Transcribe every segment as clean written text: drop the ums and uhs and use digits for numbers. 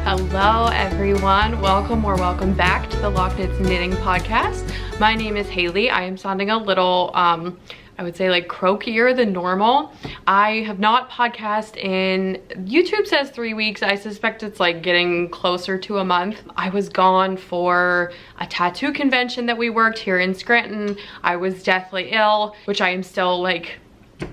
Hello everyone, welcome back to the Lochknits Knitting Podcast. My name is Haley. I am sounding a little, I would say like croakier than normal. I have not podcast in, YouTube says 3 weeks. I suspect it's like getting closer to a month. I was gone for a tattoo convention that we worked here in Scranton. I was deathly ill, which I am still like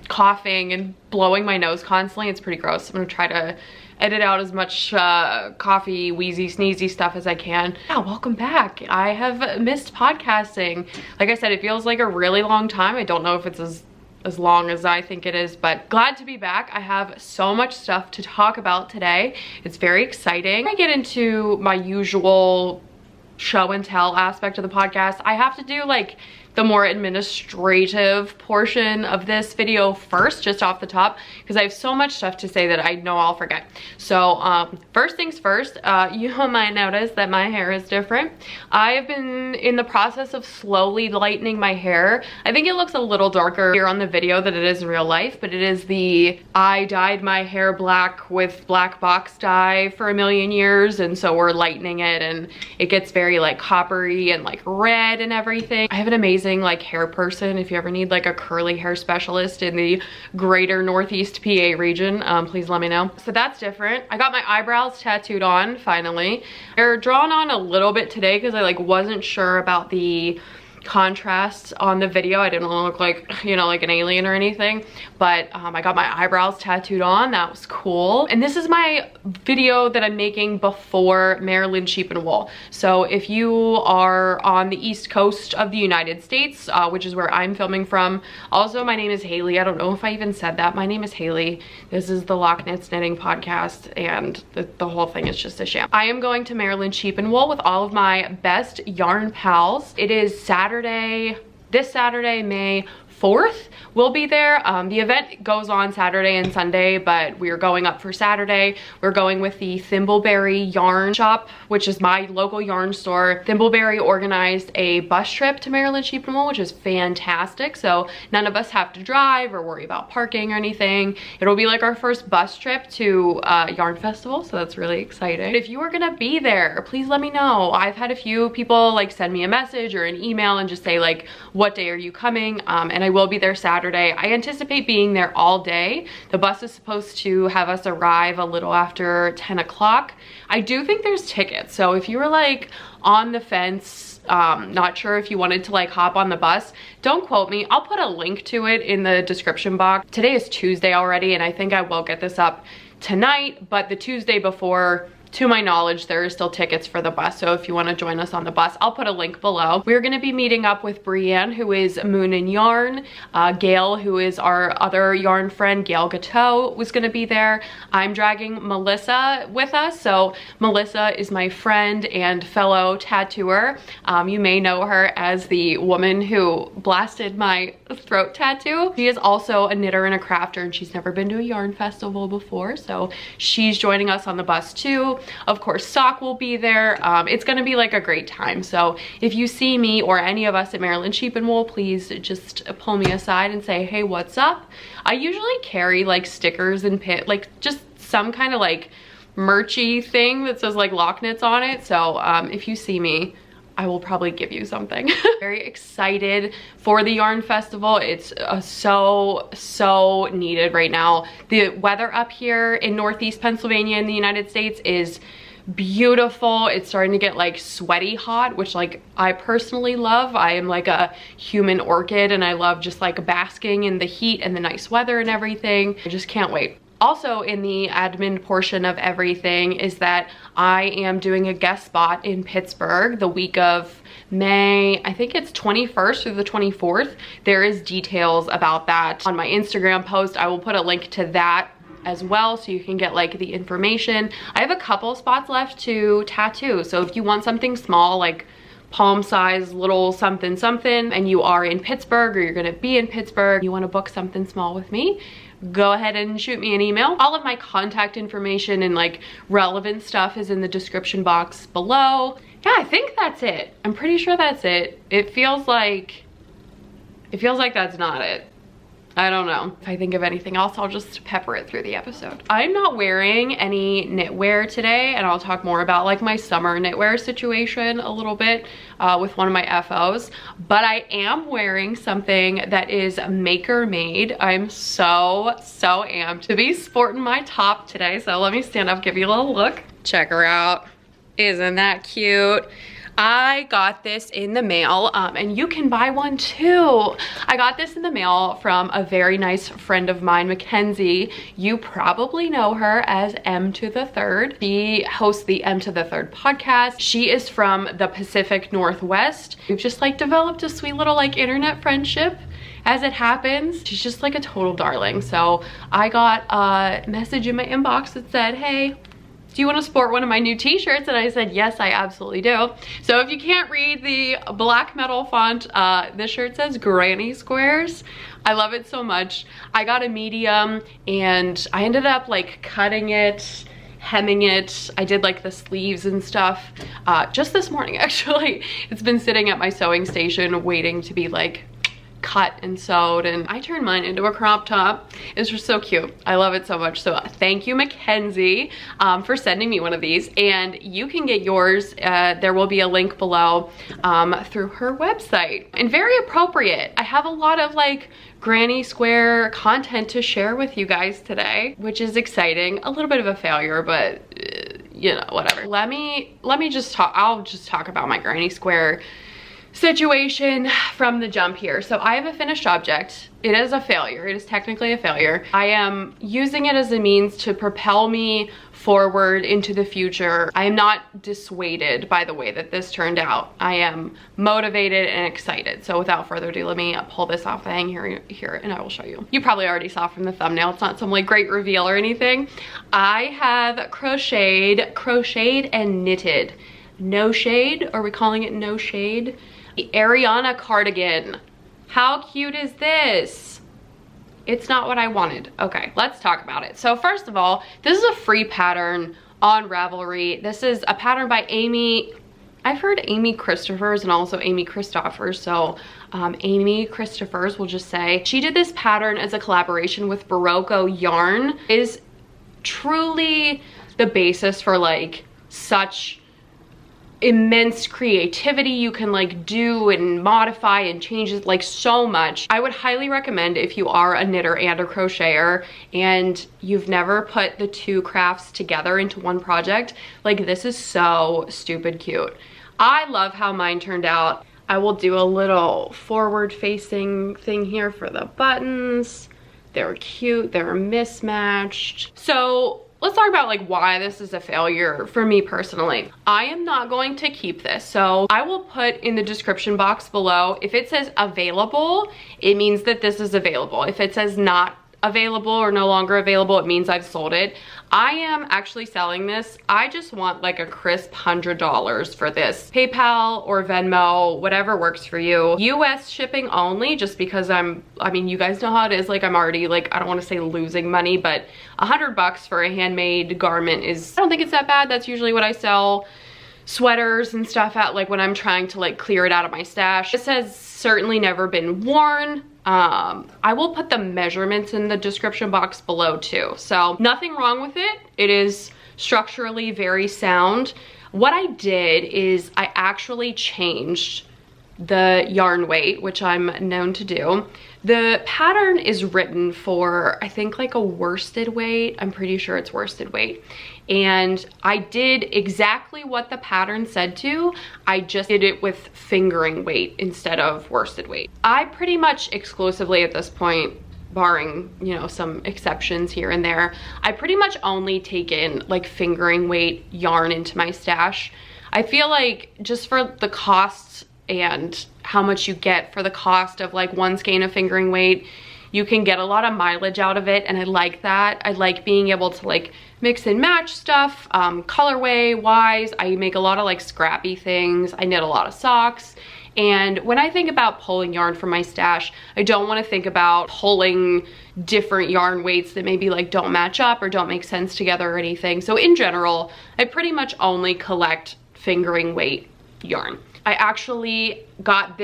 coughing and blowing my nose constantly. It's pretty gross. I'm gonna try to edit out as much coughy, wheezy, sneezy stuff as I can. Yeah, welcome back. I have missed podcasting. Like I said, it feels like a really long time. I don't know if it's as long as I think it is, but glad to be back. I have so much stuff to talk about today. It's very exciting. I get into my usual show and tell aspect of the podcast. I have to do like the more administrative portion of this video first, just off the top, because I have so much stuff to say that I know I'll forget. So first things first, you might notice that my hair is different. I have been in the process of slowly lightening my hair. I think it looks a little darker here on the video than it is in real life, but it is I dyed my hair black with black box dye for a million years, and so we're lightening it and it gets very like coppery and like red and everything. I have an amazing like hair person. If you ever need like a curly hair specialist in the greater Northeast PA region, please let me know. So that's different. I got my eyebrows tattooed on finally. They're drawn on a little bit today because I like wasn't sure about the contrast on the video. I didn't want to look like, you know, like an alien or anything, but I got my eyebrows tattooed on. That was cool. And this is my video that I'm making before Maryland Sheep and Wool. So if you are on the East Coast of the United States, which is where I'm filming from. Also, my name is Haley. I don't know if I even said that. My name is Haley. This is the Lochknits Knitting Podcast, and the whole thing is just a sham. I am going to Maryland Sheep and Wool with all of my best yarn pals. It is this Saturday, May 4th. We'll be there. The event goes on Saturday and Sunday, but we are going up for Saturday. We're going with the Thimbleberry Yarn Shop, which is my local yarn store. Thimbleberry organized a bus trip to Maryland Sheep and Wool, which is fantastic. So none of us have to drive or worry about parking or anything. It'll be like our first bus trip to Yarn Festival, so that's really exciting. If you are gonna be there, please let me know. I've had a few people like send me a message or an email and just say like, what day are you coming? And I will be there Saturday. I anticipate being there all day. The bus is supposed to have us arrive a little after 10 o'clock. I do think there's tickets. So if you were like on the fence, not sure if you wanted to like hop on the bus, don't quote me. I'll put a link to it in the description box. Today is Tuesday already, and I think I will get this up tonight, but the Tuesday before, to my knowledge, there are still tickets for the bus. So if you want to join us on the bus, I'll put a link below. We're going to be meeting up with Brienne, who is Moon and Yarn. Gail, who is our other yarn friend, Gail Gateau, was going to be there. I'm dragging Melissa with us. So Melissa is my friend and fellow tattooer. You may know her as the woman who blasted my throat tattoo. She is also a knitter and a crafter, and she's never been to a yarn festival before. So she's joining us on the bus too. Of course, Sock will be there. It's gonna be like a great time. So if you see me or any of us at Maryland Sheep and Wool, please just pull me aside and say, hey, what's up? I usually carry like stickers and like just some kind of like merchy thing that says like Lochknits on it. So if you see me, I will probably give you something. Very excited for the yarn festival. It's so needed right now. The weather up here in Northeast Pennsylvania in the United States is beautiful. It's starting to get like sweaty hot, which like I personally love. I am like a human orchid, and I love just like basking in the heat and the nice weather and everything. I just can't wait. Also in the admin portion of everything is that I am doing a guest spot in Pittsburgh the week of May, I think it's 21st through the 24th. There is details about that on my Instagram post. I will put a link to that as well, so you can get like the information. I have a couple spots left to tattoo, so if you want something small, like palm size little something something, and you are in Pittsburgh or you're gonna be in Pittsburgh, you want to book something small with me, go ahead and shoot me an email. All of my contact information and like relevant stuff is in the description box below. Yeah, I think that's it. I'm pretty sure that's it. It feels like that's not it. I don't know. If I think of anything else, I'll just pepper it through the episode. I'm not wearing any knitwear today, and I'll talk more about like my summer knitwear situation a little bit with one of my FOs, but I am wearing something that is maker made. I'm so amped to be sporting my top today. So let me stand up, give you a little look. Check her out. Isn't that cute? I got this in the mail, and you can buy one too. I got this in the mail from a very nice friend of mine, Mackenzie. You probably know her as M to the Third. She hosts the M to the Third podcast. She is from the Pacific Northwest. We've just like developed a sweet little like internet friendship. As it happens, she's just like a total darling. So I got a message in my inbox that said, hey, do you want to sport one of my new t-shirts? And I said, yes, I absolutely do. So if you can't read the black metal font, this shirt says Granny Squares. I love it so much. I got a medium and I ended up like cutting it, hemming it. I did like the sleeves and stuff just this morning, actually. It's been sitting at my sewing station waiting to be like cut and sewed, and I turned mine into a crop top. It's just so cute. I love it so much. So thank you, Mackenzie, for sending me one of these, and you can get yours. There will be a link below through her website. And very appropriate. I have a lot of like granny square content to share with you guys today, which is exciting. A little bit of a failure, but you know, whatever. Let me just talk. I'll just talk about my granny square situation from the jump here. So I have a finished object. It is a failure. It is technically a failure. I am using it as a means to propel me forward into the future. I am not dissuaded by the way that this turned out. I am motivated and excited. So without further ado, let me pull this off the hang here and I will show you. You probably already saw from the thumbnail. It's not some like great reveal or anything. I have crocheted and knitted. No shade, are we calling it no shade? The Ariana Cardigan. How cute is this? It's not what I wanted. Okay, let's talk about it. So first of all, this is a free pattern on Ravelry. This is a pattern by Amy. I've heard Amy Christophers and also Amy Christophers. So Amy Christophers will just say, she did this pattern as a collaboration with Barocco Yarn. It is truly the basis for like such immense creativity. You can like do and modify and change it like so much. I would highly recommend, if you are a knitter and a crocheter and you've never put the two crafts together into one project, like this is so stupid cute. I love how mine turned out. I will do a little forward facing thing here for the buttons. They're cute, they're mismatched. So let's talk about like why this is a failure for me personally. I am not going to keep this. So I will put in the description box below, if it says available, it means that this is available. If it says not available or no longer available, it means I've sold it. I am actually selling this. I just want like a crisp $100 for this. PayPal or Venmo, whatever works for you. US shipping only, just because I mean, you guys know how it is. Like I'm already like, I don't want to say losing money, but $100 for a handmade garment is, I don't think it's that bad. That's usually what I sell sweaters and stuff at, like when I'm trying to like clear it out of my stash. This has certainly never been worn. I will put the measurements in the description box below too. So nothing wrong with it. It is structurally very sound. What I did is I actually changed the yarn weight, which I'm known to do. The pattern is written for, I think like a worsted weight. I'm pretty sure it's worsted weight. And I did exactly what the pattern said to. I just did it with fingering weight instead of worsted weight. I pretty much exclusively at this point, barring, you know, some exceptions here and there, I pretty much only take in like fingering weight yarn into my stash. I feel like just for the costs and how much you get for the cost of like one skein of fingering weight, you can get a lot of mileage out of it, and I like that. I like being able to like mix and match stuff, colorway wise. I make a lot of like scrappy things. I knit a lot of socks. And when I think about pulling yarn from my stash, I don't want to think about pulling different yarn weights that maybe like don't match up or don't make sense together or anything. So in general, I pretty much only collect fingering weight yarn. I actually got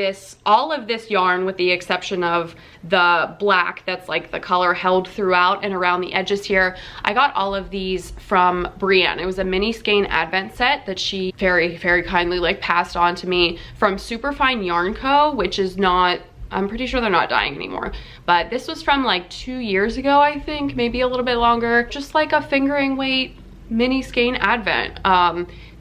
all of this yarn with the exception of the black that's like the color held throughout and around the edges here. I got all of these from Brienne. It was a mini skein advent set that she very, very kindly like passed on to me from Superfine Yarn Co., which is not, I'm pretty sure they're not dying anymore. But this was from like 2 years ago, I think, maybe a little bit longer. Just like a fingering weight mini skein advent.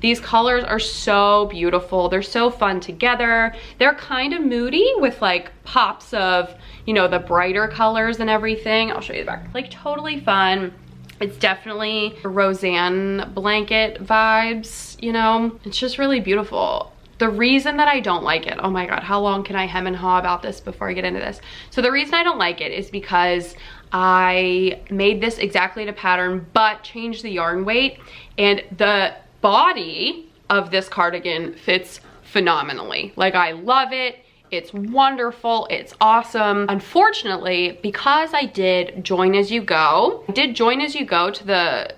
These colors are so beautiful. They're so fun together. They're kind of moody with like pops of, you know, the brighter colors and everything. I'll show you the back. Like totally fun. It's definitely Roseanne blanket vibes, you know? It's just really beautiful. The reason that I don't like it, oh my God, how long can I hem and haw about this before I get into this? So the reason I don't like it is because I made this exactly to pattern, but changed the yarn weight, and the body of this cardigan fits phenomenally. Like, I love it. It's wonderful. It's awesome. Unfortunately, because I did join as you go, to the,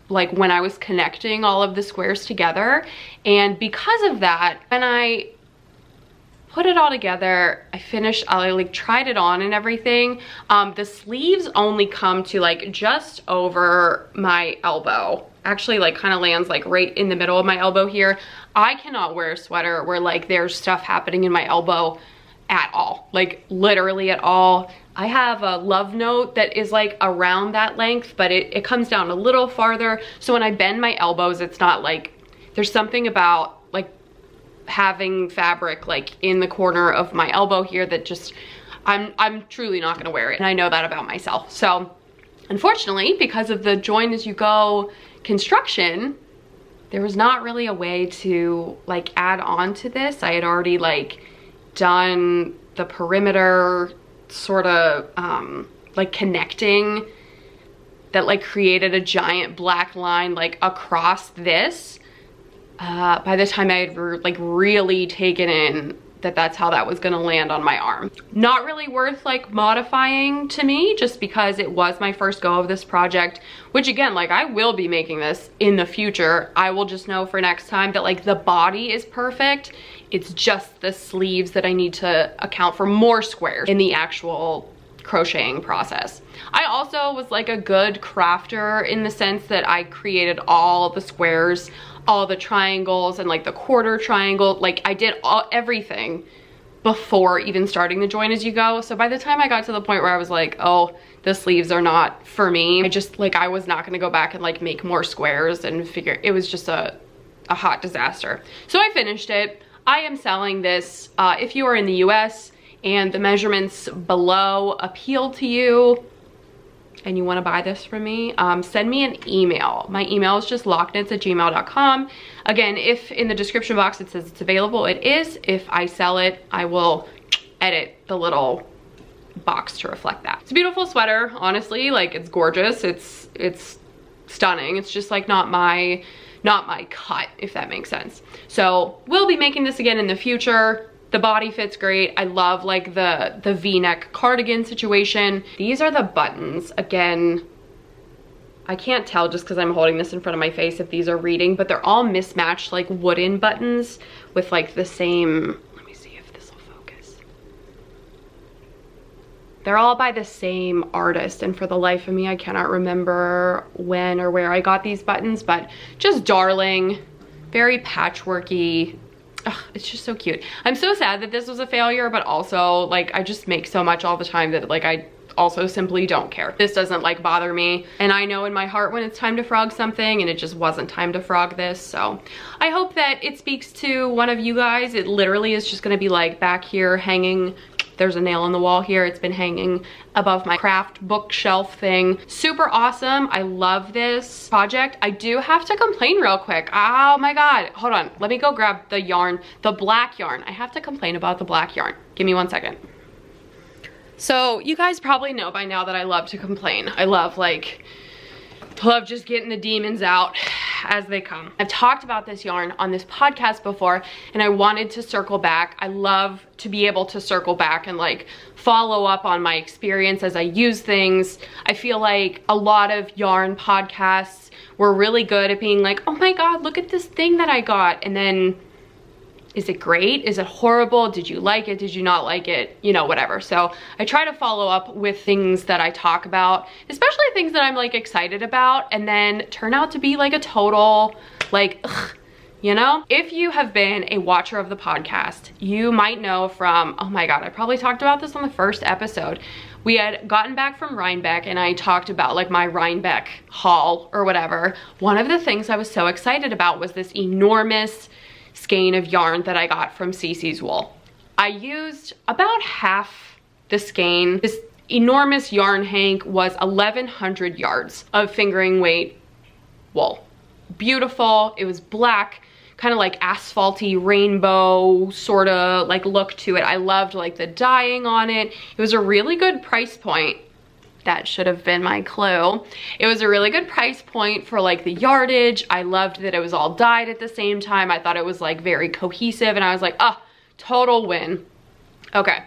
like when I was connecting all of the squares together. And because of that, when I put it all together, I like tried it on and everything. The sleeves only come to like just over my elbow. Actually like kind of lands like right in the middle of my elbow here. I cannot wear a sweater where like there's stuff happening in my elbow at all, like literally at all. I have a love note that is like around that length, but it comes down a little farther. So when I bend my elbows, it's not like, there's something about like having fabric like in the corner of my elbow here that just, I'm truly not gonna wear it. And I know that about myself. So unfortunately, because of the join as you go construction, there was not really a way to like add on to this. I had already like done the perimeter sort of like connecting that like created a giant black line like across this. By the time I had like really taken in that that's how that was gonna land on my arm. Not really worth like modifying to me, just because it was my first go of this project, which again, like I will be making this in the future. I will just know for next time that like the body is perfect. It's just the sleeves that I need to account for more squares in the actual crocheting process. I also was like a good crafter in the sense that I created all the squares, all the triangles and like the quarter triangle. Like I did everything before even starting the join as you go. So by the time I got to the point where I was like, oh, the sleeves are not for me, I just like, I was not gonna go back and like make more squares and figure, it was just a hot disaster. So I finished it. I am selling this. If you are in the US and the measurements below appeal to you and you want to buy this from me, send me an email. My email is just lochknits@gmail.com. Again, if in the description box it says it's available, it is. If I sell it, I will edit the little box to reflect that. It's a beautiful sweater, honestly. Like, it's gorgeous. It's stunning. It's just like not my cut, if that makes sense. So we'll be making this again in the future. The body fits great. I love like the V-neck cardigan situation. These are the buttons. Again, I can't tell just because I'm holding this in front of my face if these are reading, but they're all mismatched like wooden buttons with like the same, let me see if this will focus. They're all by the same artist, and for the life of me, I cannot remember when or where I got these buttons, but just darling, very patchworky. Ugh, it's just so cute. I'm so sad that this was a failure, but also like I just make so much all the time that like I also simply don't care. This doesn't like bother me, and I know in my heart when it's time to frog something, and it just wasn't time to frog this. So I hope that it speaks to one of you guys. It literally is just gonna be like back here hanging. There's a nail in the wall here. It's been hanging above my craft bookshelf thing. Super awesome. I love this project. I do have to complain real quick. Oh my God, hold on. Let me go grab the yarn, the black yarn. I have to complain about the black yarn. Give me 1 second. So you guys probably know by now that I love to complain. I love just getting the demons out as they come. I've talked about this yarn on this podcast before, and I wanted to circle back. I love to be able to circle back and like follow up on my experience as I use things. I feel like a lot of yarn podcasts were really good at being like, oh my God, look at this thing that I got. And then Is it great? Is it horrible? Did you like it? Did you not like it? You know, whatever. So I try to follow up with things that I talk about, especially things that I'm like excited about, and then turn out to be like a total like, ugh, you know? If you have been a watcher of the podcast, you might know from, oh my God, I probably talked about this on the first episode. We had gotten back from Rhinebeck and I talked about like my Rhinebeck haul or whatever. One of the things I was so excited about was this enormous skein of yarn that I got from CC's Wool. I used about half the skein. This enormous yarn hank was 1,100 yards of fingering weight wool. Beautiful. It was black, kind of like asphalty rainbow sort of like look to it. I loved like the dyeing on it. It was a really good price point. That should have been my clue. It was a really good price point for like the yardage. I loved that it was all dyed at the same time. I thought it was like very cohesive and I was like, ah, total win. Okay,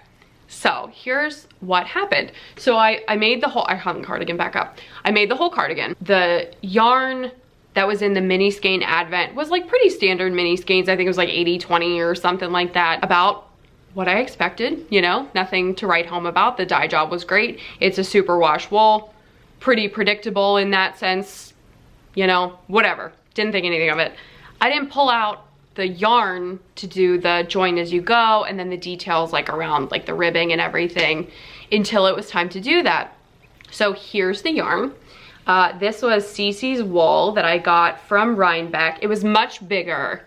so here's what happened. So I made the whole, I hung the cardigan back up. I made the whole cardigan. The yarn that was in the mini skein advent was like pretty standard mini skeins. I think it was like 80-20 or something like that. About what I expected, you know, nothing to write home about. The dye job was great. It's a superwash wool, pretty predictable in that sense, you know, whatever. Didn't think anything of it. I didn't pull out the yarn to do the join as you go and then the details like around like the ribbing and everything until it was time to do that. So here's the yarn. This was CC's Wool that I got from Rhinebeck. It was much bigger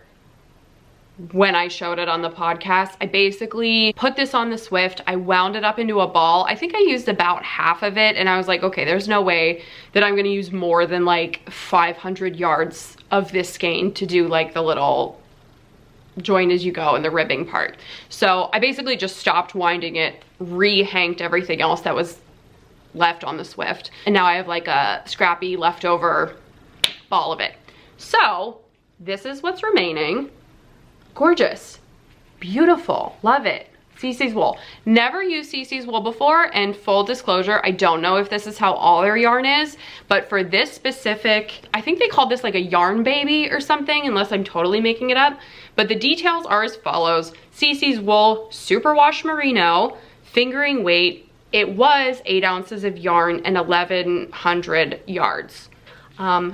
when I showed it on the podcast. I basically put this on the Swift. I wound it up into a ball. I think I used about half of it and I was like, okay, there's no way that I'm gonna use more than like 500 yards of this skein to do like the little join as you go and the ribbing part. So I basically just stopped winding it, re-hanked everything else that was left on the Swift. And now I have like a scrappy leftover ball of it. So this is what's remaining. Gorgeous, beautiful, love it. CC's Wool. Never used CC's Wool before, and full disclosure, I don't know if this is how all their yarn is, but for this specific, I think they called this like a yarn baby or something, unless I'm totally making it up. But the details are as follows. CC's Wool, superwash merino, fingering weight. It was 8 ounces of yarn and 1,100 yards.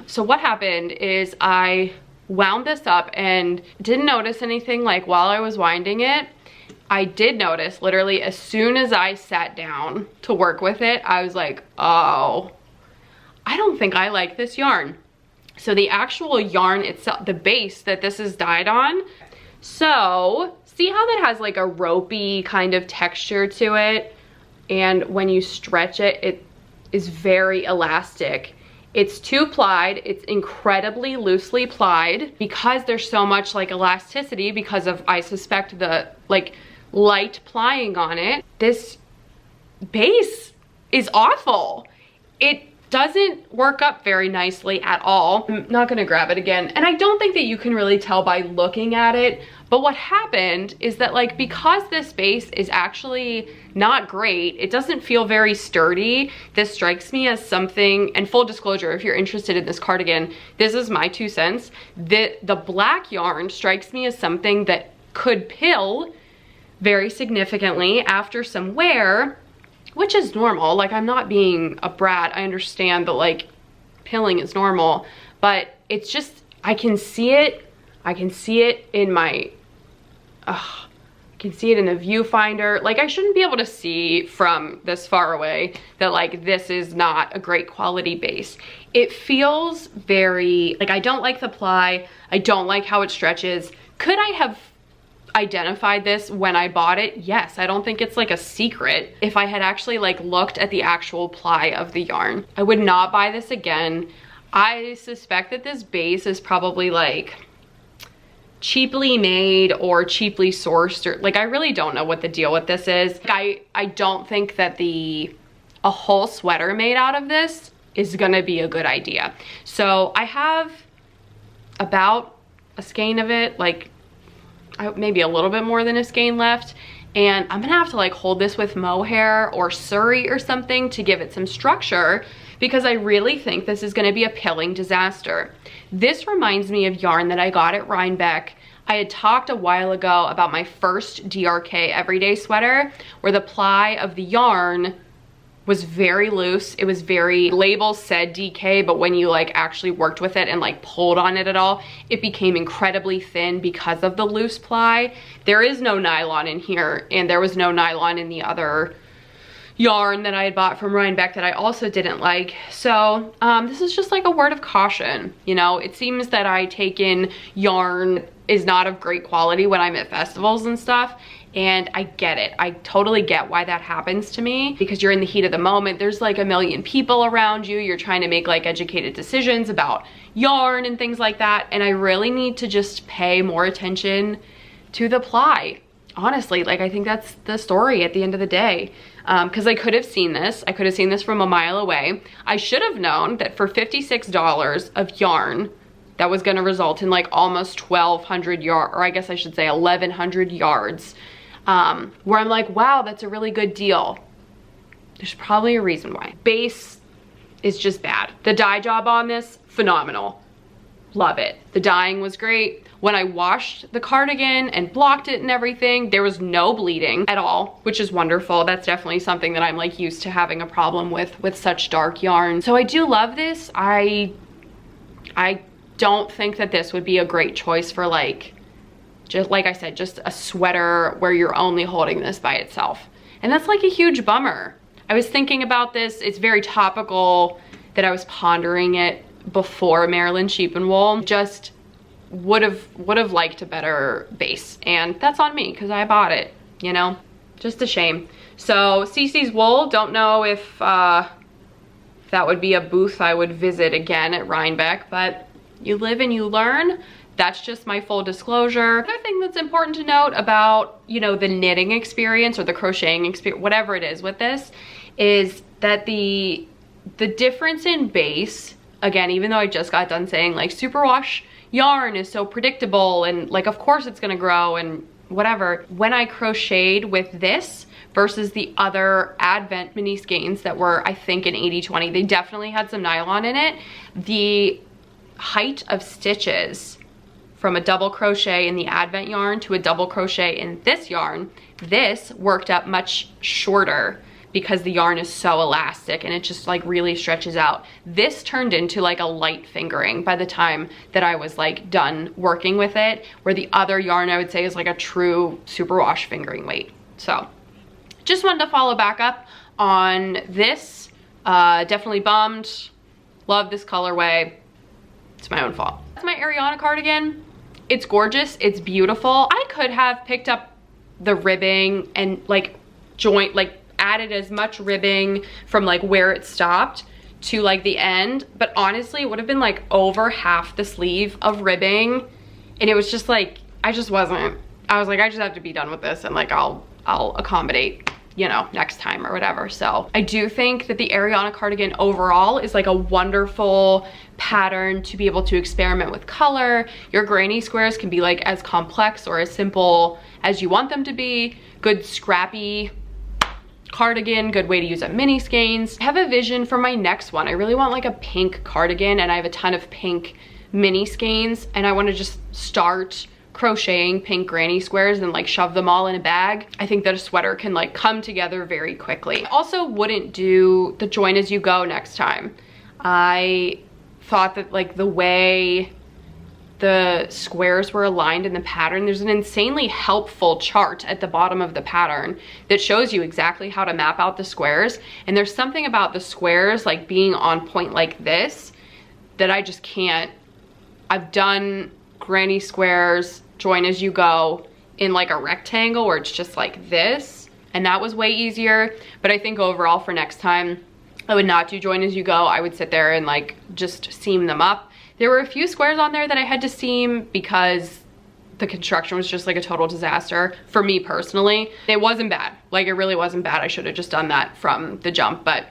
So what happened is I wound this up and didn't notice anything like while I was winding it. I did notice literally as soon as I sat down to work with it, I was like, oh, I don't think I like this yarn. So the actual yarn itself, the base that this is dyed on, so see how that has like a ropey kind of texture to it? And when you stretch it, it is very elastic. It's 2-plied, it's incredibly loosely plied because there's so much like elasticity because of, I suspect, the like light plying on it. This base is awful. It doesn't work up very nicely at all. I'm not gonna grab it again. And I don't think that you can really tell by looking at it, but what happened is that like, because this base is actually not great, it doesn't feel very sturdy. This strikes me as something, and full disclosure, if you're interested in this cardigan, this is my 2 cents. The black yarn strikes me as something that could pill very significantly after some wear, which is normal. Like, I'm not being a brat. I understand that like pilling is normal, but it's just, I can see it in my, I can see it in the viewfinder. Like, I shouldn't be able to see from this far away that like this is not a great quality base. It feels very, like, I don't like the ply. I don't like how it stretches. Could I have identified this when I bought it? Yes. I don't think it's like a secret. If I had actually like looked at the actual ply of the yarn, I would not buy this again. I suspect that this base is probably like cheaply made or cheaply sourced, or like, I really don't know what the deal with this is. I don't think that a whole sweater made out of this is gonna be a good idea. So I have about a skein of it, like maybe a little bit more than a skein left, and I'm gonna have to like hold this with mohair or suri or something to give it some structure, because I really think this is gonna be a pilling disaster. This reminds me of yarn that I got at Rhinebeck. I had talked a while ago about my first DRK everyday sweater, where the ply of the yarn was very loose. It was very, label said DK, but when you like actually worked with it and like pulled on it at all, it became incredibly thin because of the loose ply. There is no nylon in here, and there was no nylon in the other yarn that I had bought from Rhinebeck that I also didn't like. So this is just like a word of caution. You know, it seems that I take in yarn is not of great quality when I'm at festivals and stuff, and I get it. I totally get why that happens to me, because you're in the heat of the moment. There's like a million people around you. You're trying to make like educated decisions about yarn and things like that, and I really need to just pay more attention to the ply. Honestly, like I think that's the story at the end of the day. Because I could have seen this. I could have seen this from a mile away. I should have known that for $56 of yarn, that was going to result in like almost 1,200 yards, or I guess I should say 1,100 yards, where I'm like, wow, that's a really good deal. There's probably a reason why. Base is just bad. The dye job on this, phenomenal. Love it. The dyeing was great. When I washed the cardigan and blocked it and everything, there was no bleeding at all, which is wonderful. That's definitely something that I'm like used to having a problem with such dark yarn. So I do love this. I don't think that this would be a great choice for like, just like I said, just a sweater where you're only holding this by itself. And that's like a huge bummer. I was thinking about this. It's very topical that I was pondering it before Maryland Sheep and Wool. Just would have liked a better base, and that's on me because I bought it, you know, just a shame. So CC's Wool, don't know if that would be a booth I would visit again at Rhinebeck, but you live and you learn. That's just my full disclosure. Another thing that's important to note about, you know, the knitting experience or the crocheting experience, whatever it is with this, is that the difference in base, again, even though I just got done saying like superwash yarn is so predictable and like of course it's gonna grow and whatever, when I crocheted with this versus the other Advent mini skeins that were, I think, an 80-20, they definitely had some nylon in it. The height of stitches from a double crochet in the Advent yarn to a double crochet in this yarn, this worked up much shorter because the yarn is so elastic and it just like really stretches out. This turned into like a light fingering by the time that I was like done working with it, where the other yarn I would say is like a true superwash fingering weight. So just wanted to follow back up on this. Definitely bummed. Love this colorway. It's my own fault. That's my Ariana cardigan. It's gorgeous, it's beautiful. I could have picked up the ribbing and like added as much ribbing from like where it stopped to like the end, but honestly it would have been like over half the sleeve of ribbing, and it was just like I was like, I just have to be done with this, and like I'll accommodate, you know, next time or whatever. So I do think that the Ariana cardigan overall is like a wonderful pattern to be able to experiment with color. Your granny squares can be like as complex or as simple as you want them to be. Good scrappy cardigan, good way to use up mini skeins. I have a vision for my next one. I really want like a pink cardigan, and I have a ton of pink mini skeins, and I want to just start crocheting pink granny squares and like shove them all in a bag. I think that a sweater can like come together very quickly. I also wouldn't do the join as you go next time. I thought that like the way the squares were aligned in the pattern, there's an insanely helpful chart at the bottom of the pattern that shows you exactly how to map out the squares, and there's something about the squares like being on point like this that I just can't. I've done granny squares join as you go in like a rectangle where it's just like this, and that was way easier. But I think overall for next time I would not do join as you go. I would sit there and like just seam them up. There were a few squares on there that I had to seam because the construction was just like a total disaster for me personally. It wasn't bad, like it really wasn't bad. I should have just done that from the jump, but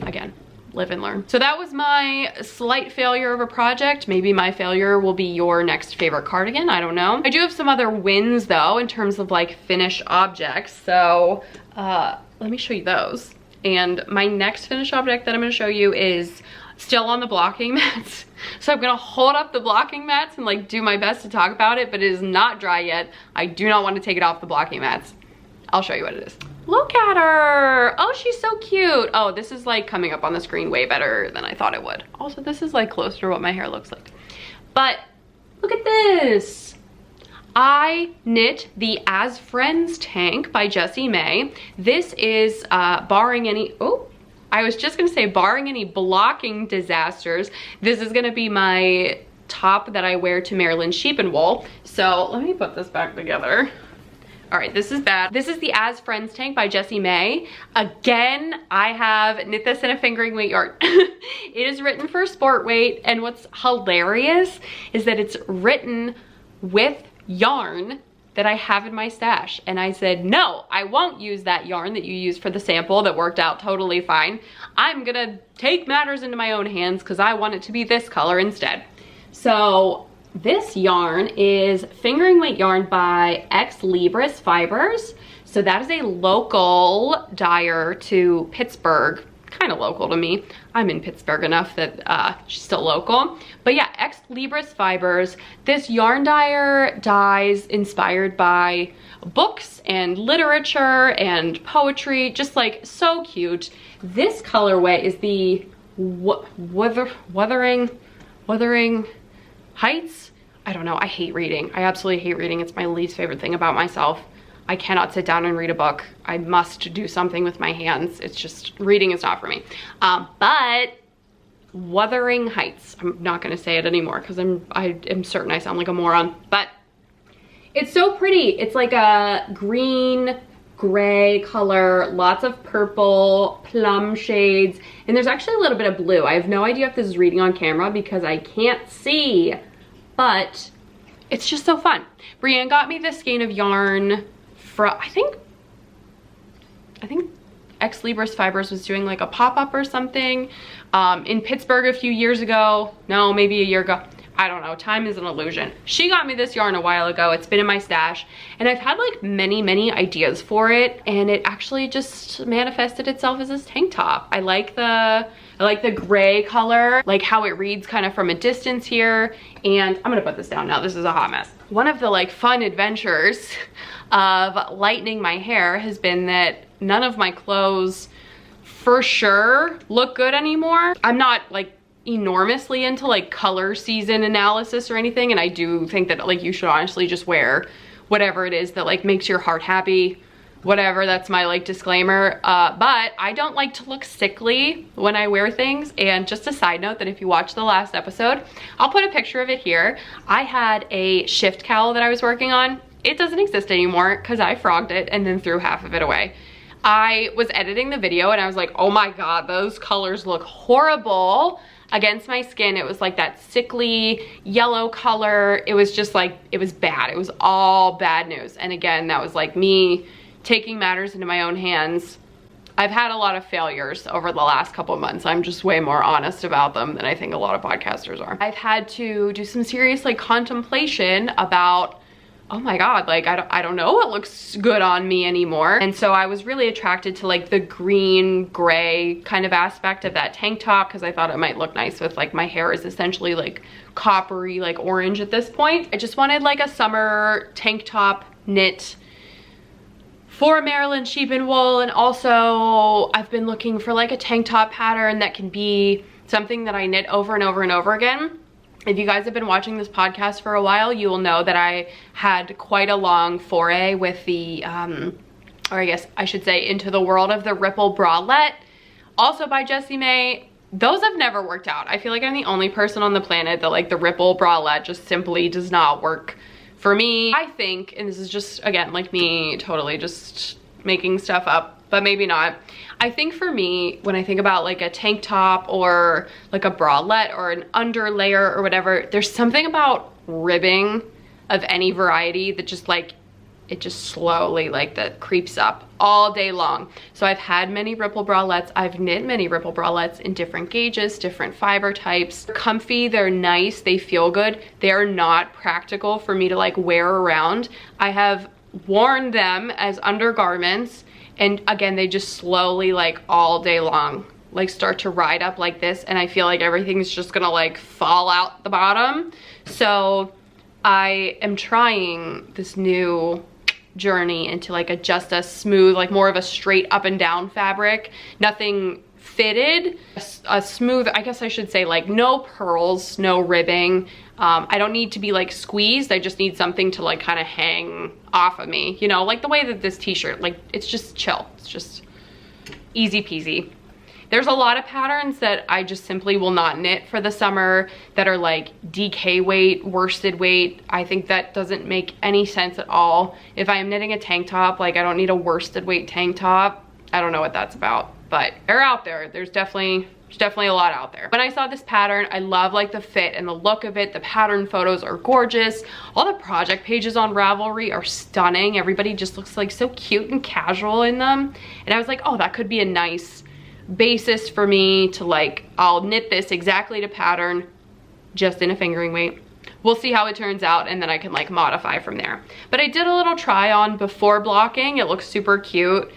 again, live and learn. So that was my slight failure of a project. Maybe my failure will be your next favorite cardigan, I don't know. I do have some other wins though in terms of like finished objects, so let me show you those. And my next finished object that I'm gonna show you is still on the blocking mats. So I'm gonna hold up the blocking mats and like do my best to talk about it, but it is not dry yet. I do not want to take it off the blocking mats. I'll show you what it is. Look at her. Oh, she's so cute. Oh, this is like coming up on the screen way better than I thought it would. Also, this is like closer to what my hair looks like. But look at this. I knit the As Friends tank by Jessie May. This is barring any, I was just gonna say barring any blocking disasters, this is gonna be my top that I wear to Maryland Sheep and Wool. So let me put this back together. All right, this is bad. This is the As Friends tank by Jessie May. Again, I have knit this in a fingering weight yarn. It is written for sport weight, and what's hilarious is that it's written with yarn that I have in my stash. And I said, no, I won't use that yarn that you used for the sample that worked out totally fine. I'm gonna take matters into my own hands because I want it to be this color instead. So this yarn is fingering weight yarn by Ex Libris Fibers. So that is a local dyer to Pittsburgh, kind of local to me. I'm in Pittsburgh enough that she's still local. But yeah, Ex Libris Fibers. This yarn dyer dyes inspired by books and literature and poetry, just like so cute. This colorway is the Wuthering Heights. I don't know, I hate reading. I absolutely hate reading. It's my least favorite thing about myself. I cannot sit down and read a book. I must do something with my hands. It's just, reading is not for me. But Wuthering Heights, I'm not gonna say it anymore because I am certain I sound like a moron, but it's so pretty. It's like a green, gray color, lots of purple, plum shades, and there's actually a little bit of blue. I have no idea if this is reading on camera because I can't see, but it's just so fun. Brienne got me this skein of yarn from, I think Ex Libris Fibers was doing like a pop-up or something in Pittsburgh a few years ago. No, maybe a year ago. I don't know, time is an illusion. She got me this yarn a while ago. It's been in my stash and I've had like many ideas for it, and it actually just manifested itself as this tank top. I like the gray color, like how it reads kind of from a distance here. And I'm gonna put this down now, this is a hot mess. One of the like fun adventures of lightening my hair has been that none of my clothes for sure look good anymore. I'm not like enormously into like color season analysis or anything, and I do think that like you should honestly just wear whatever it is that like makes your heart happy, whatever. That's my like disclaimer. But I don't like to look sickly when I wear things. And just a side note that if you watch the last episode, I'll put a picture of it here. I had a shift cowl that I was working on. It doesn't exist anymore because I frogged it and then threw half of it away. I was editing the video and I was like, oh my God, those colors look horrible against my skin. It was like that sickly yellow color. It was just like, it was bad. It was all bad news. And again, that was like me taking matters into my own hands. I've had a lot of failures over the last couple of months. I'm just way more honest about them than I think a lot of podcasters are. I've had to do some serious like contemplation about, oh my God, like I don't know what looks good on me anymore. And so I was really attracted to like the green gray kind of aspect of that tank top because I thought it might look nice with like my hair is essentially like coppery, like orange at this point. I just wanted like a summer tank top knit for Maryland Sheep and Wool. And also I've been looking for like a tank top pattern that can be something that I knit over and over and over again. If you guys have been watching this podcast for a while, you will know that I had quite a long foray with the, or I guess I should say into the world of the ripple bralette, also by Jessie May. Those have never worked out. I feel like I'm the only person on the planet that like the ripple bralette just simply does not work for me. I think, and this is just, again, like me totally just making stuff up, but maybe not. I think for me, when I think about like a tank top or like a bralette or an under layer or whatever, there's something about ribbing of any variety that just like, it just slowly like that creeps up all day long. So I've had many ripple bralettes. I've knit many ripple bralettes in different gauges, different fiber types. They're comfy, they're nice, they feel good. They are not practical for me to like wear around. I have worn them as undergarments And again, they just slowly, like all day long, like start to ride up like this, and I feel like everything's just gonna like fall out the bottom. So I am trying this new journey into like just a smooth, like more of a straight up and down fabric, nothing fitted, a smooth, I guess I should say, like no pearls, no ribbing. I don't need to be like squeezed, I just need something to like kind of hang off of me, you know, like the way that this t-shirt, like it's just chill, it's just easy peasy. There's a lot of patterns that I just simply will not knit for the summer that are like DK weight, worsted weight. I think that doesn't make any sense at all. If I am knitting a tank top, like I don't need a worsted weight tank top. I don't know what that's about, but they're out there. There's definitely a lot out there. When I saw this pattern, I love like the fit and the look of it. The pattern photos are gorgeous. All the project pages on Ravelry are stunning. Everybody just looks like so cute and casual in them. And I was like, oh, that could be a nice basis for me to like, I'll knit this exactly to pattern, just in a fingering weight. We'll see how it turns out, and then I can like modify from there. But I did a little try on before blocking. It looks super cute.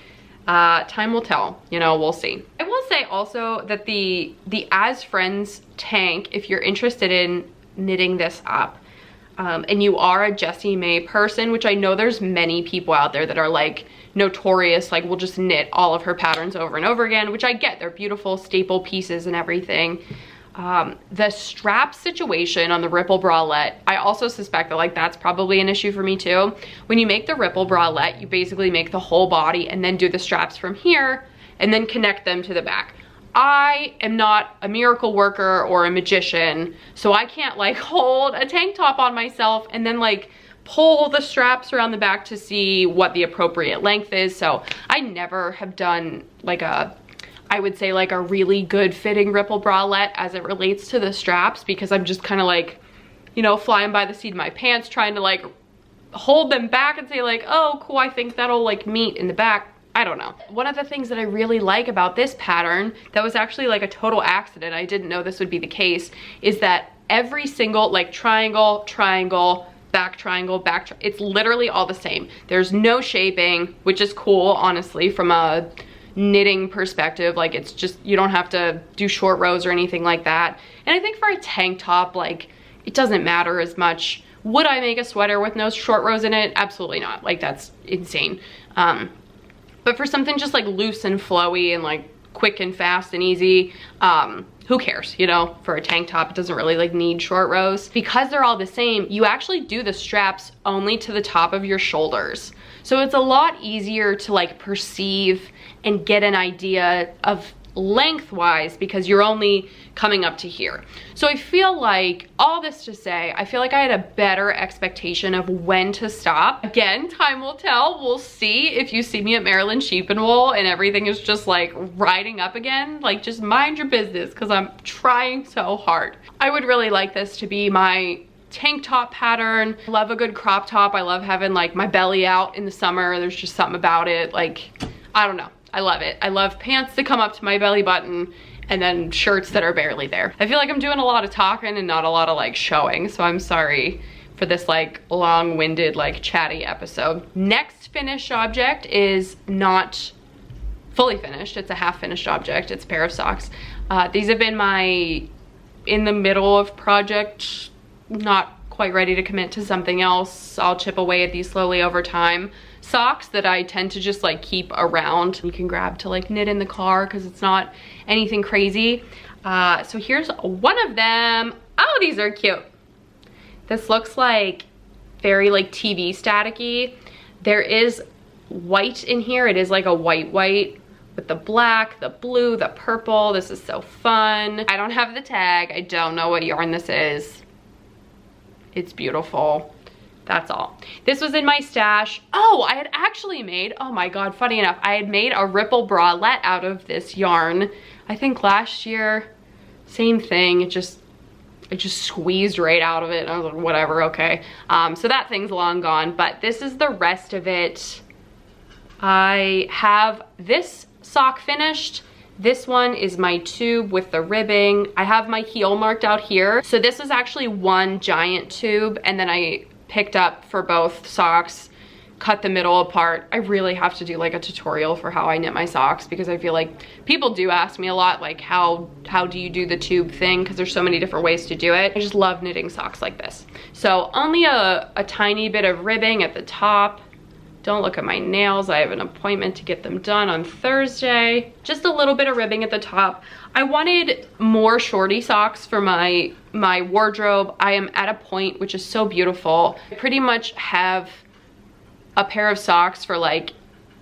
Time will tell, you know, we'll see. I will say also that the As Friends tank, if you're interested in knitting this up, and you are a Jessie May person, which I know there's many people out there that are like notorious, like will just knit all of her patterns over and over again, which I get, they're beautiful staple pieces and everything. The strap situation on the ripple bralette, I also suspect that like that's probably an issue for me too. When you make the ripple bralette, you basically make the whole body and then do the straps from here and then connect them to the back. I am not a miracle worker or a magician, so I can't like hold a tank top on myself and then like pull the straps around the back to see what the appropriate length is. So I never have done like I would say like a really good fitting ripple bralette as it relates to the straps, because I'm just kind of like, you know, flying by the seat of my pants, trying to like hold them back and say like, oh cool, I think that'll like meet in the back. I don't know. One of the things that I really like about this pattern that was actually like a total accident, I didn't know this would be the case, is that every single like triangle, triangle, back triangle, it's literally all the same. There's no shaping, which is cool, honestly, from a knitting perspective. Like it's just, you don't have to do short rows or anything like that. And I think for a tank top, like it doesn't matter as much. Would I make a sweater with no short rows in it? Absolutely not. Like that's insane. But for something just like loose and flowy and like quick and fast and easy, who cares, you know? For a tank top, it doesn't really like need short rows. Because they're all the same, you actually do the straps only to the top of your shoulders. So it's a lot easier to like perceive and get an idea of lengthwise because you're only coming up to here. So I feel like, all this to say, I feel like I had a better expectation of when to stop. Again, time will tell. We'll see. If you see me at Maryland Sheep and Wool and everything is just like riding up again, like just mind your business, because I'm trying so hard. I would really like this to be my tank top pattern. I love a good crop top. I love having like my belly out in the summer. There's just something about it. Like, I don't know. I love it. I love pants that come up to my belly button and then shirts that are barely there. I feel like I'm doing a lot of talking and not a lot of like showing, so I'm sorry for this like long-winded, like chatty episode. Next finished object is not fully finished. It's a half finished object. It's a pair of socks. These have been my in the middle of project, not quite ready to commit to something else. I'll chip away at these slowly over time. Socks that I tend to just like keep around. You can grab to like knit in the car because it's not anything crazy. So here's one of them. Oh, these are cute. This looks like very like TV staticky. There is white in here. It is like a white with the black, the blue, the purple. This is so fun. I don't have the tag. I don't know what yarn this is. It's beautiful. That's all. This was in my stash. Oh, I had actually made, oh my God, funny enough, I had made a ripple bralette out of this yarn. I think last year, same thing. It just squeezed right out of it. I was like, whatever, okay. So that thing's long gone, but this is the rest of it. I have this sock finished. This one is my tube with the ribbing. I have my heel marked out here. So this is actually one giant tube, and then I picked up for both socks cut the middle apart. I really have to do like a tutorial for how I knit my socks, because I feel like people do ask me a lot, like how do you do the tube thing, because there's so many different ways to do it. I just love knitting socks like this. So only a tiny bit of ribbing at the top. Don't look at my nails. I have an appointment to get them done on Thursday. Just a little bit of ribbing at the top. I wanted more shorty socks for my wardrobe. I am at a point, which is so beautiful. I pretty much have a pair of socks for like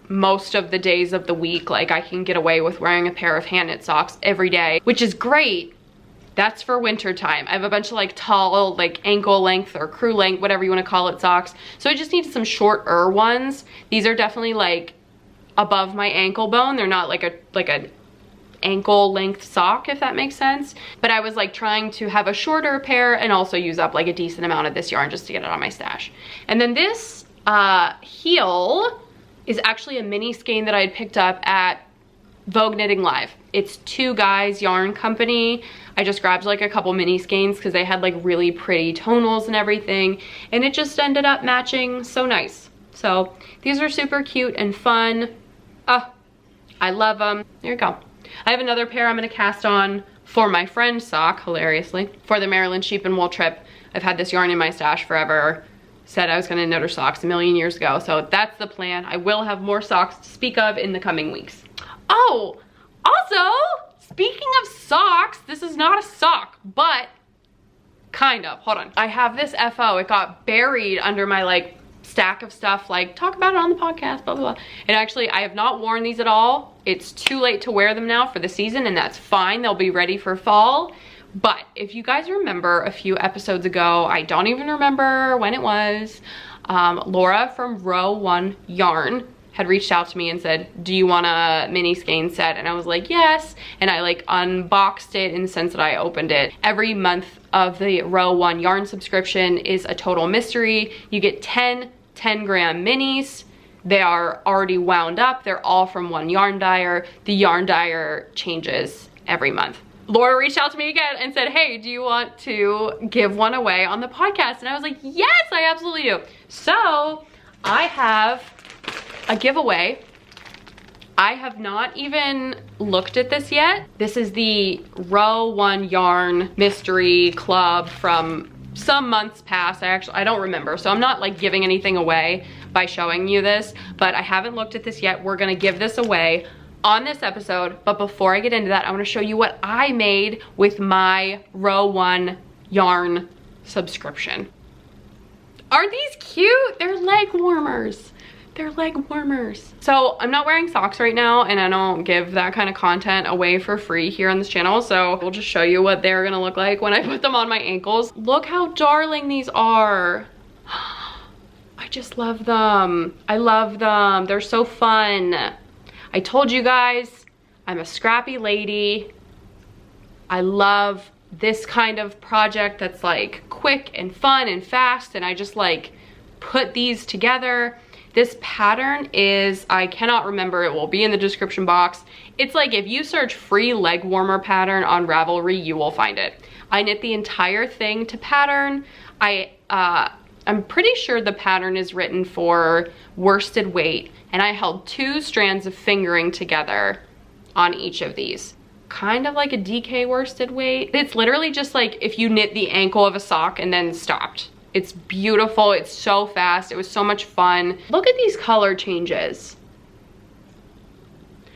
most of the days of the week. Like I can get away with wearing a pair of hand knit socks every day, which is great. That's for winter time. I have a bunch of like tall, like ankle length or crew length, whatever you want to call it, socks. So I just need some shorter ones. These are definitely like above my ankle bone. They're not like an ankle length sock, if that makes sense. But I was like trying to have a shorter pair and also use up like a decent amount of this yarn just to get it on my stash. And then this heel is actually a mini skein that I had picked up at Vogue Knitting Live. It's Two Guys Yarn Company. I just grabbed like a couple mini skeins because they had like really pretty tonals and everything, and it just ended up matching so nice. So these are super cute and fun. I love them. There you go. I have another pair I'm gonna cast on for my friend's sock, hilariously, for the Maryland sheep and wool trip. I've had this yarn in my stash forever. Said I was gonna knit her socks a million years ago, so that's the plan. I will have more socks to speak of in the coming weeks. Oh, also, speaking of socks, this is not a sock, but kind of, hold on. I have this FO, it got buried under my like stack of stuff, like talk about it on the podcast, blah, blah, blah. And actually, I have not worn these at all. It's too late to wear them now for the season, and that's fine. They'll be ready for fall. But if you guys remember a few episodes ago, I don't even remember when it was, Laura from Row 1 Yarn had reached out to me and said, do you want a mini skein set? And I was like, yes. And I like unboxed it in the sense that I opened it. Every month of the Row 1 Yarn subscription is a total mystery. You get 10 10-gram minis. They are already wound up. They're all from one yarn dyer. The yarn dyer changes every month. Laura reached out to me again and said, hey, do you want to give one away on the podcast? And I was like, yes, I absolutely do. So I have a giveaway. I have not even looked at this yet. This is the Row 1 Yarn Mystery Club from some months past. I don't remember. So I'm not like giving anything away by showing you this, but I haven't looked at this yet. We're gonna give this away on this episode, but before I get into that, I wanna show you what I made with my Row 1 Yarn subscription. Aren't these cute? They're leg warmers. They're leg warmers. So I'm not wearing socks right now, and I don't give that kind of content away for free here on this channel, so we'll just show you what they're gonna look like when I put them on my ankles. Look how darling these are. I just love them. I love them. They're so fun. I told you guys, I'm a scrappy lady. I love this kind of project that's like quick and fun and fast, and I just like put these together. This pattern is, I cannot remember, it will be in the description box. It's like if you search free leg warmer pattern on Ravelry, you will find it. I knit the entire thing to pattern. I'm pretty sure the pattern is written for worsted weight, and I held 2 strands of fingering together on each of these. Kind of like a DK worsted weight. It's literally just like if you knit the ankle of a sock and then stopped. It's beautiful, it's so fast, it was so much fun. Look at these color changes.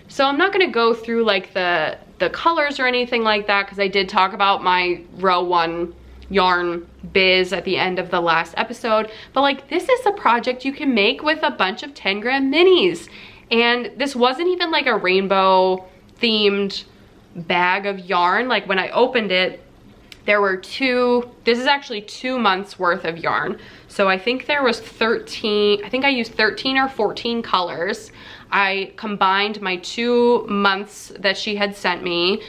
So I'm not gonna go through like the colors or anything like that, because I did talk about my Row 1 yarn biz at the end of the last episode, but like this is a project you can make with a bunch of 10-gram minis. And this wasn't even like a rainbow themed bag of yarn. Like when I opened it, there were this is actually 2 months worth of yarn. So I think there was 13, I think I used 13 or 14 colors. I combined my 2 months that she had sent me.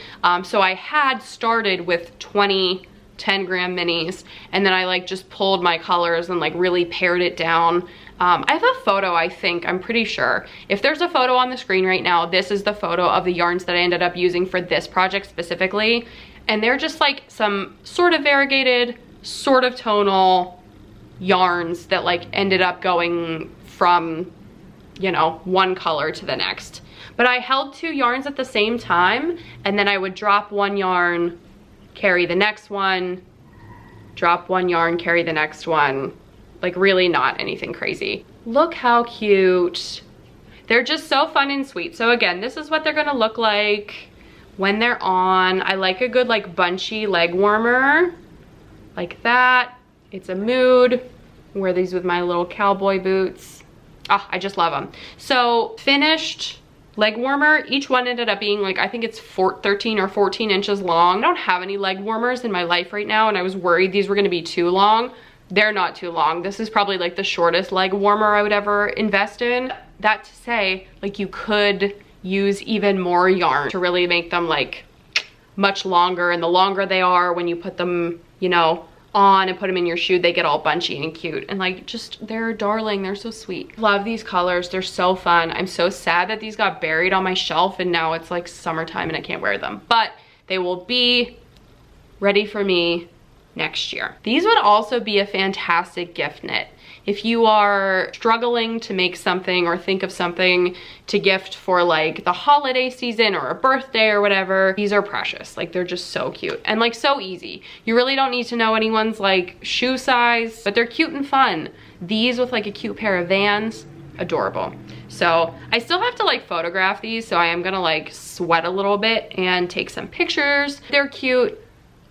So I had started with 20 10-gram minis, and then I like just pulled my colors and like really pared it down. I have a photo, I think, I'm pretty sure. If there's a photo on the screen right now, this is the photo of the yarns that I ended up using for this project specifically. And they're just like some sort of variegated, sort of tonal yarns that like ended up going from, you know, one color to the next. But I held 2 yarns at the same time, and then I would drop 1 yarn, carry the next one, drop 1 yarn, carry the next one. Like really not anything crazy. Look how cute. They're just so fun and sweet. So again, this is what they're gonna look like when they're on. I like a good like bunchy leg warmer, like that. It's a mood. Wear these with my little cowboy boots. Ah, I just love them. So finished leg warmer, each one ended up being like, I think it's 13 or 14 inches long. I don't have any leg warmers in my life right now, and I was worried these were gonna be too long. They're not too long. This is probably like the shortest leg warmer I would ever invest in. That to say, like you could use even more yarn to really make them like much longer, and the longer they are, when you put them, you know, on and put them in your shoe, they get all bunchy and cute, and like just, they're darling. They're so sweet. Love these colors. They're so fun. I'm so sad that these got buried on my shelf and now it's like summertime and I can't wear them, but they will be ready for me next year. These would also be a fantastic gift knit. If you are struggling to make something or think of something to gift for like the holiday season or a birthday or whatever, these are precious. Like they're just so cute and like so easy. You really don't need to know anyone's like shoe size, but they're cute and fun. These with like a cute pair of Vans, adorable. So I still have to like photograph these, so I am gonna like sweat a little bit and take some pictures. They're cute.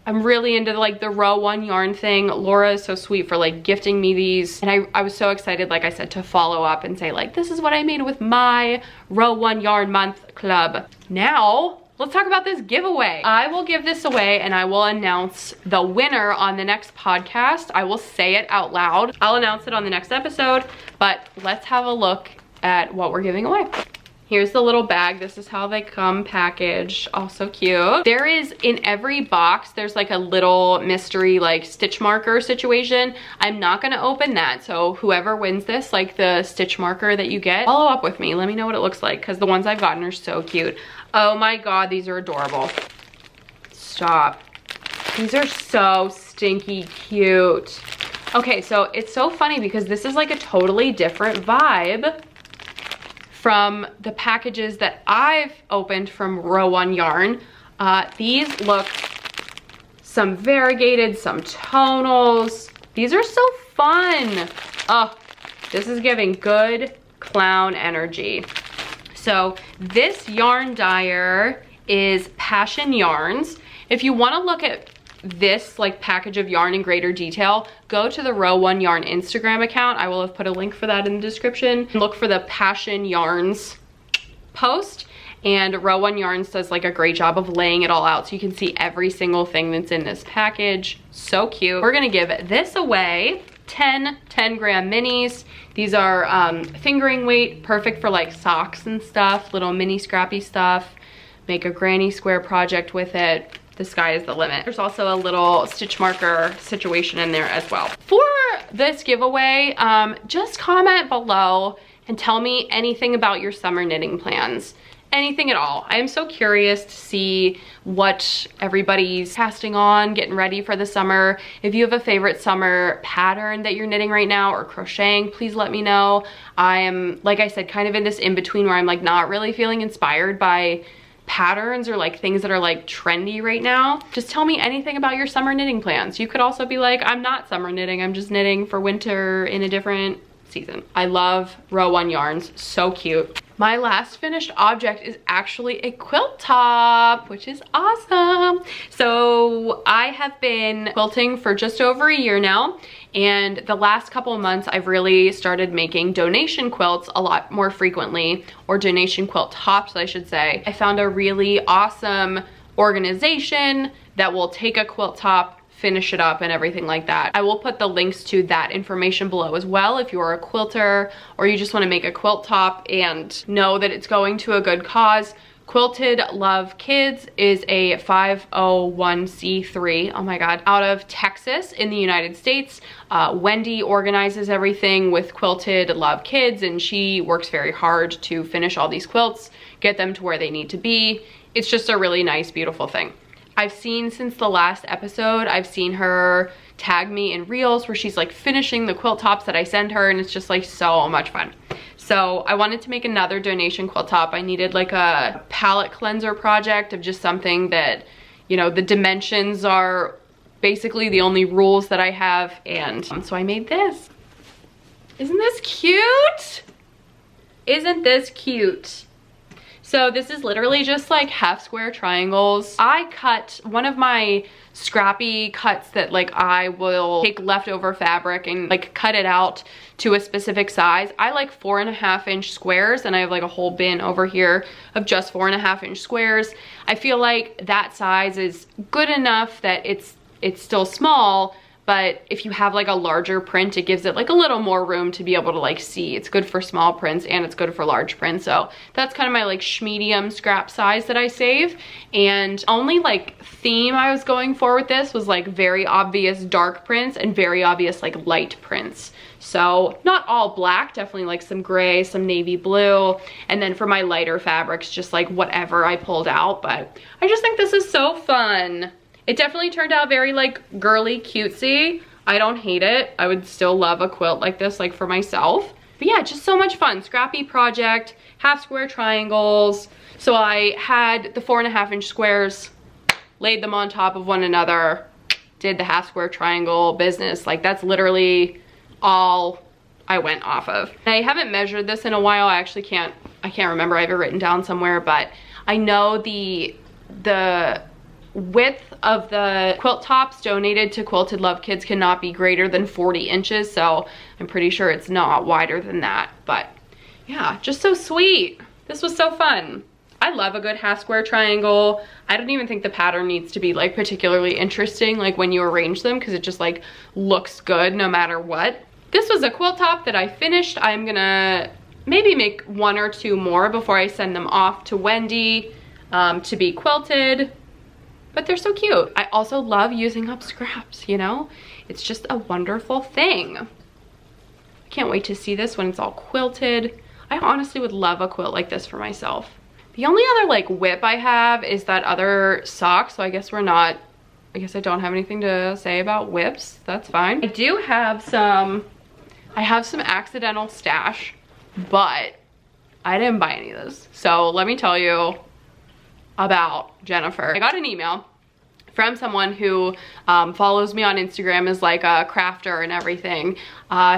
I'm really into like the row 1 yarn thing. Laura is so sweet for like gifting me these. And I was so excited, like I said, to follow up and say like, this is what I made with my row 1 yarn month club. Now, let's talk about this giveaway. I will give this away and I will announce the winner on the next podcast. I will say it out loud. I'll announce it on the next episode, but let's have a look at what we're giving away. Here's the little bag. This is how they come packaged. Also cute. There is, in every box, there's like a little mystery like stitch marker situation. I'm not gonna open that. So whoever wins this, like the stitch marker that you get, follow up with me. Let me know what it looks like, because the ones I've gotten are so cute. Oh my God, these are adorable. Stop. These are so stinky cute. Okay, so it's so funny because this is like a totally different vibe from the packages that I've opened from row 1 yarn. These look some variegated, some tonals. These are so fun. Oh, this is giving good clown energy. So this yarn dyer is Passion Yarns. If you want to look at this like package of yarn in greater detail, go to the row 1 yarn Instagram account. I will have put a link for that in the description. Look for the Passion Yarns post, and row 1 yarns does like a great job of laying it all out so you can see every single thing that's in this package. So cute. We're gonna give this away. 10 gram minis. These are fingering weight, perfect for like socks and stuff, little mini scrappy stuff. Make a granny square project with it. The sky is the limit. There's also a little stitch marker situation in there as well. For this giveaway, just comment below and tell me anything about your summer knitting plans. Anything at all. I am so curious to see what everybody's casting on, getting ready for the summer. If you have a favorite summer pattern that you're knitting right now or crocheting, please let me know. I am, like I said, kind of in this in-between where I'm like not really feeling inspired by patterns or like things that are like trendy right now. Just tell me anything about your summer knitting plans. You could also be like, I'm not summer knitting, I'm just knitting for winter in a different season. I love row 1 yarns, so cute. My last finished object is actually a quilt top, which is awesome. So I have been quilting for just over a year now, and the last couple of months I've really started making donation quilts a lot more frequently, or donation quilt tops I should say. I found a really awesome organization that will take a quilt top, finish it up and everything like that. I will put the links to that information below as well if you're a quilter or you just want to make a quilt top and know that it's going to a good cause. Quilted Love Kids is a 501c3, oh my God, out of Texas in the United States. Wendy organizes everything with Quilted Love Kids, and she works very hard to finish all these quilts, get them to where they need to be. It's just a really nice, beautiful thing. I've seen since the last episode, I've seen her tag me in reels where she's like finishing the quilt tops that I send her, and it's just like so much fun. So I wanted to make another donation quilt top. I needed like a palette cleanser project of just something that, you know, the dimensions are basically the only rules that I have, and so I made this. Isn't this cute? Isn't this cute? So this is literally just like half square triangles. I cut one of my Scrappy cuts that like I will take leftover fabric and like cut it out to a specific size. I like 4.5-inch squares, and I have like a whole bin over here of just 4.5-inch squares. I feel like that size is good enough that it's still small, but if you have like a larger print, it gives it like a little more room to be able to like see. It's good for small prints and it's good for large prints. So that's kind of my like medium scrap size that I save. And only like theme I was going for with this was like very obvious dark prints and very obvious like light prints. So not all black, definitely like some gray, some navy blue. And then for my lighter fabrics, just like whatever I pulled out. But I just think this is so fun. It definitely turned out very like girly cutesy. I don't hate it. I would still love a quilt like this like for myself. But yeah, just so much fun. Scrappy project, half square triangles. So I had the 4.5-inch squares, laid them on top of one another, did the half square triangle business. Like that's literally all I went off of. And I haven't measured this in a while. I can't remember. I have it written down somewhere, but I know the width of the quilt tops donated to Quilted Love Kids cannot be greater than 40 inches, so I'm pretty sure it's not wider than that. But yeah, just so sweet. This was so fun. I love a good half square triangle. I don't even think the pattern needs to be like particularly interesting like when you arrange them, because it just like looks good no matter what. This was a quilt top that I finished. I'm gonna maybe make 1 or 2 more before I send them off to Wendy to be quilted. But they're so cute. I also love using up scraps, you know? It's just a wonderful thing. I can't wait to see this when it's all quilted. I honestly would love a quilt like this for myself. The only other like whip I have is that other sock, so I guess I don't have anything to say about whips. That's fine. I do have some accidental stash, but I didn't buy any of this. So let me tell you about Jennifer. I got an email from someone who follows me on Instagram as like a crafter and everything,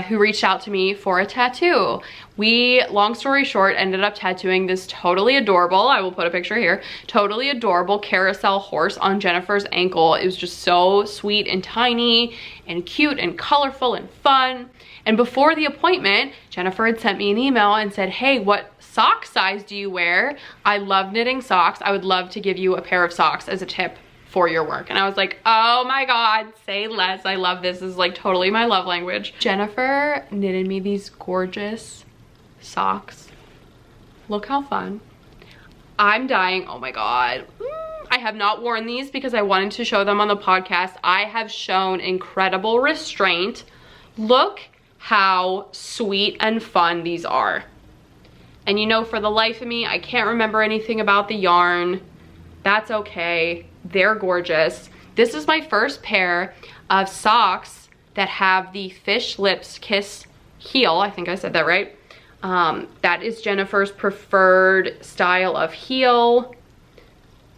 who reached out to me for a tattoo. We, long story short, ended up tattooing this totally adorable, I will put a picture here, totally adorable carousel horse on Jennifer's ankle. It was just so sweet and tiny and cute and colorful and fun. And before the appointment, Jennifer had sent me an email and said, hey, what sock size do you wear? I love knitting socks. I would love to give you a pair of socks as a tip for your work. And I was like, oh my God, say less. I love this. This is like totally my love language. Jennifer knitted me these gorgeous socks. Look how fun. I'm dying. Oh my God. I have not worn these because I wanted to show them on the podcast. I have shown incredible restraint. Look how sweet and fun these are. And you know, for the life of me, I can't remember anything about the yarn. That's okay. They're gorgeous. This is my first pair of socks that have the Fish Lips Kiss heel. I think I said that right. That is Jennifer's preferred style of heel.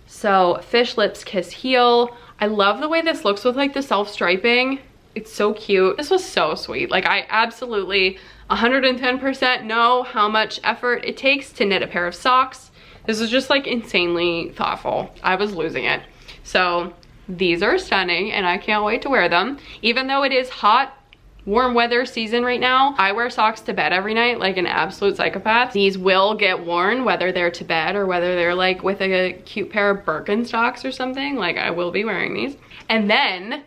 So Fish Lips Kiss heel. I love the way this looks with like the self-striping. It's so cute. This was so sweet. Like I absolutely 110% know how much effort it takes to knit a pair of socks. This was just like insanely thoughtful. I was losing it. So these are stunning and I can't wait to wear them. Even though it is hot, warm weather season right now, I wear socks to bed every night like an absolute psychopath. These will get worn whether they're to bed or whether they're like with a cute pair of Birkenstocks or something. Like I will be wearing these. And then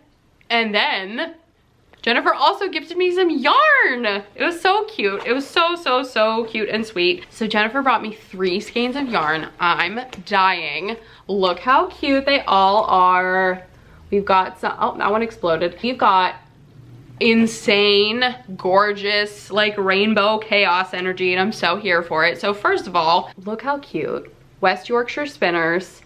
Jennifer also gifted me some yarn. It was so cute. It was so cute and sweet. So Jennifer brought me 3 skeins of yarn. I'm dying. Look how cute they all are. We've got some, oh, that one exploded. We've got insane, gorgeous, like rainbow chaos energy, and I'm so here for it. So first of all, look how cute. West Yorkshire spinners.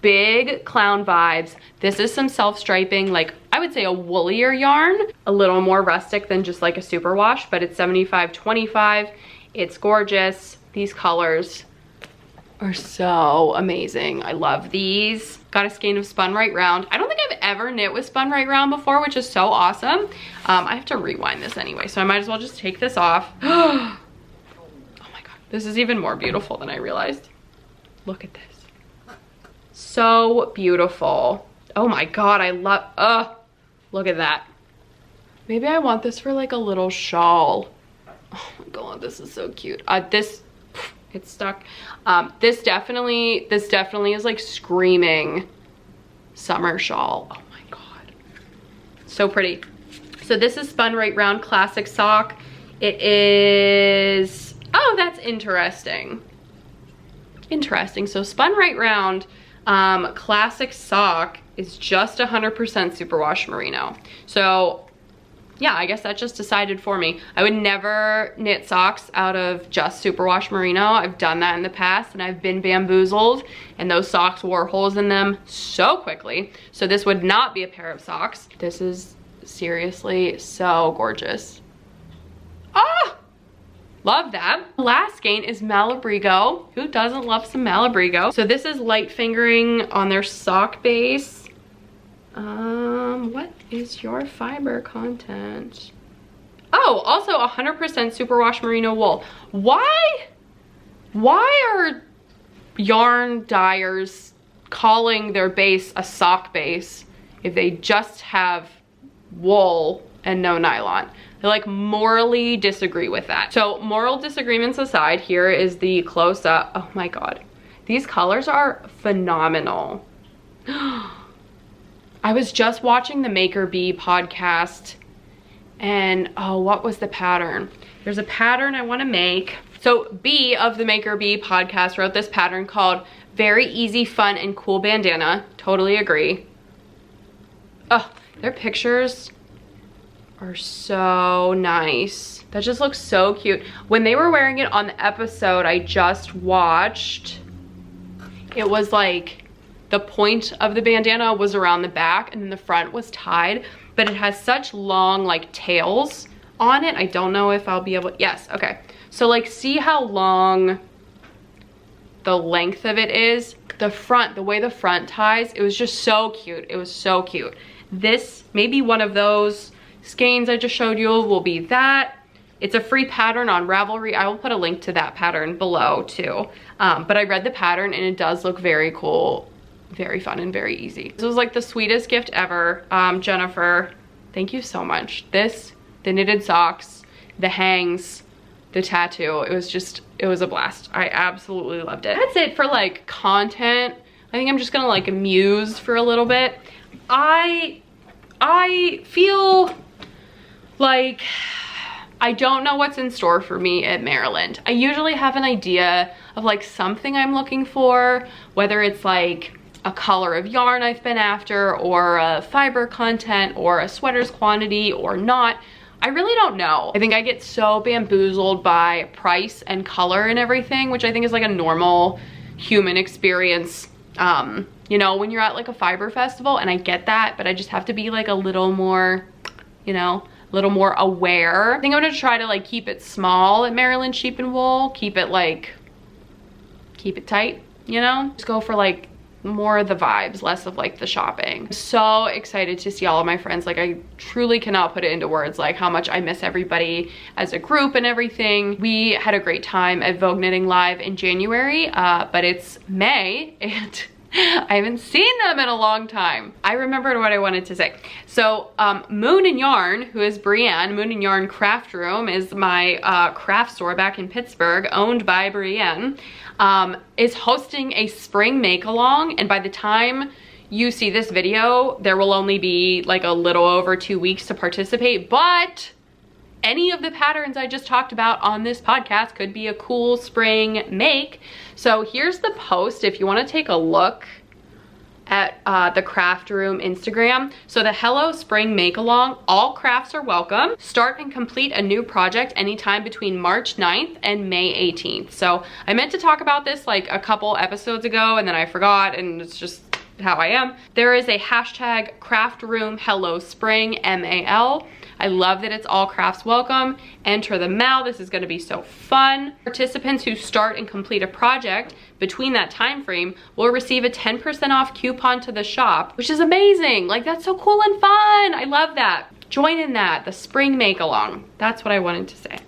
Big clown vibes. This is some self-striping. Like I would say a woollier yarn, a little more rustic than just like a superwash, but it's 75/25. It's gorgeous. These colors are so amazing. I love these. Got a skein of Spun Right Round. I don't think I've ever knit with Spun Right Round before, which is so awesome. I have to rewind this anyway, so I might as well just take this off. Oh my God, this is even more beautiful than I realized. Look at this. So beautiful. Oh my God, I love, look at that. Maybe I want this for like a little shawl. Oh my God, this is so cute. It's stuck. This definitely is like screaming summer shawl. Oh my God, so pretty. So this is Spun Right Round Classic Sock. It is, oh, that's interesting. Interesting. So Spun Right Round Classic Sock is just 100% superwash merino. So yeah, I guess that just decided for me. I would never knit socks out of just superwash merino. I've done that in the past and I've been bamboozled, and those socks wore holes in them so quickly. So this would not be a pair of socks. This is seriously so gorgeous. Ah! Love that. The last skein is Malabrigo. Who doesn't love some Malabrigo? So this is light fingering on their sock base. What is your fiber content? Oh, also 100% superwash merino wool. Why are yarn dyers calling their base a sock base if they just have wool and no nylon? I like morally disagree with that. So moral disagreements aside, here is the close up. Oh my God, these colors are phenomenal. I was just watching the Maker Bee podcast, and oh, what was the pattern? There's a pattern I want to make. So Bee of the Maker Bee podcast wrote this pattern called Very Easy, Fun, and Cool Bandana. Totally agree. Oh, their pictures are so nice. That just looks so cute. When they were wearing it on the episode I just watched, it was like, the point of the bandana was around the back and then the front was tied, but it has such long like tails on it. I don't know if I'll be able, yes, okay. So like, see how long the length of it is? The front, the way the front ties, it was just so cute. It was so cute. This, maybe one of those skeins I just showed you will be that. It's a free pattern on Ravelry. I will put a link to that pattern below too. But I read the pattern and it does look very cool. Very fun and very easy. This was like the sweetest gift ever. Jennifer, thank you so much. This, the knitted socks, the hangs, the tattoo, it was a blast. I absolutely loved it. That's it for like content. I think I'm just gonna like muse for a little bit. I feel like I don't know what's in store for me at Maryland. I usually have an idea of like something I'm looking for, whether it's like a color of yarn I've been after, or a fiber content, or a sweater's quantity, or not. I really don't know. I think I get so bamboozled by price and color and everything, which I think is like a normal human experience. You know, when you're at like a fiber festival, and I get that, but I just have to be like a little more, you know, a little more aware. I think I'm gonna try to like keep it small at Maryland Sheep and Wool, keep it tight, you know? Just go for like more of the vibes, less of like the shopping. So excited to see all of my friends. Like, I truly cannot put it into words like how much I miss everybody as a group and everything. We had a great time at Vogue Knitting Live in January, but it's May and I haven't seen them in a long time. I remembered what I wanted to say. So Moon and Yarn, who is Brienne, Moon and Yarn Craft Room is my craft store back in Pittsburgh, owned by Brienne, is hosting a spring make-along, and by the time you see this video, there will only be like a little over 2 weeks to participate, but any of the patterns I just talked about on this podcast could be a cool spring make. So here's the post if you want to take a look at the Craft Room Instagram. So the Hello Spring Make Along, all crafts are welcome. Start and complete a new project anytime between March 9th and May 18th. So I meant to talk about this like a couple episodes ago and then I forgot, and it's just how I am. There is a hashtag craft room hello spring MAL. I love that it's all crafts welcome. Enter the MAL. This is going to be so fun. Participants who start and complete a project between that time frame will receive a 10% off coupon to the shop, which is amazing. Like, that's so cool and fun. I love that. Join in that, the spring make along. That's what I wanted to say.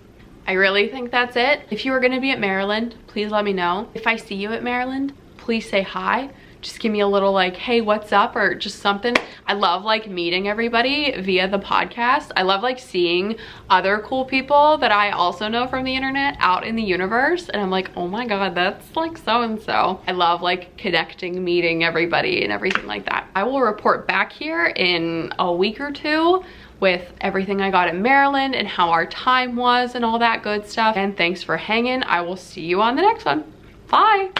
I really think that's it. If you are going to be at Maryland, please let me know. If I see you at Maryland, please say hi. Just give me a little like, hey, what's up, or just something. I love like meeting everybody via the podcast. I love like seeing other cool people that I also know from the internet out in the universe. And I'm like, oh my God, that's like so-and-so. I love like connecting, meeting everybody and everything like that. I will report back here in a week or two with everything I got in Maryland and how our time was and all that good stuff. And thanks for hanging. I will see you on the next one. Bye.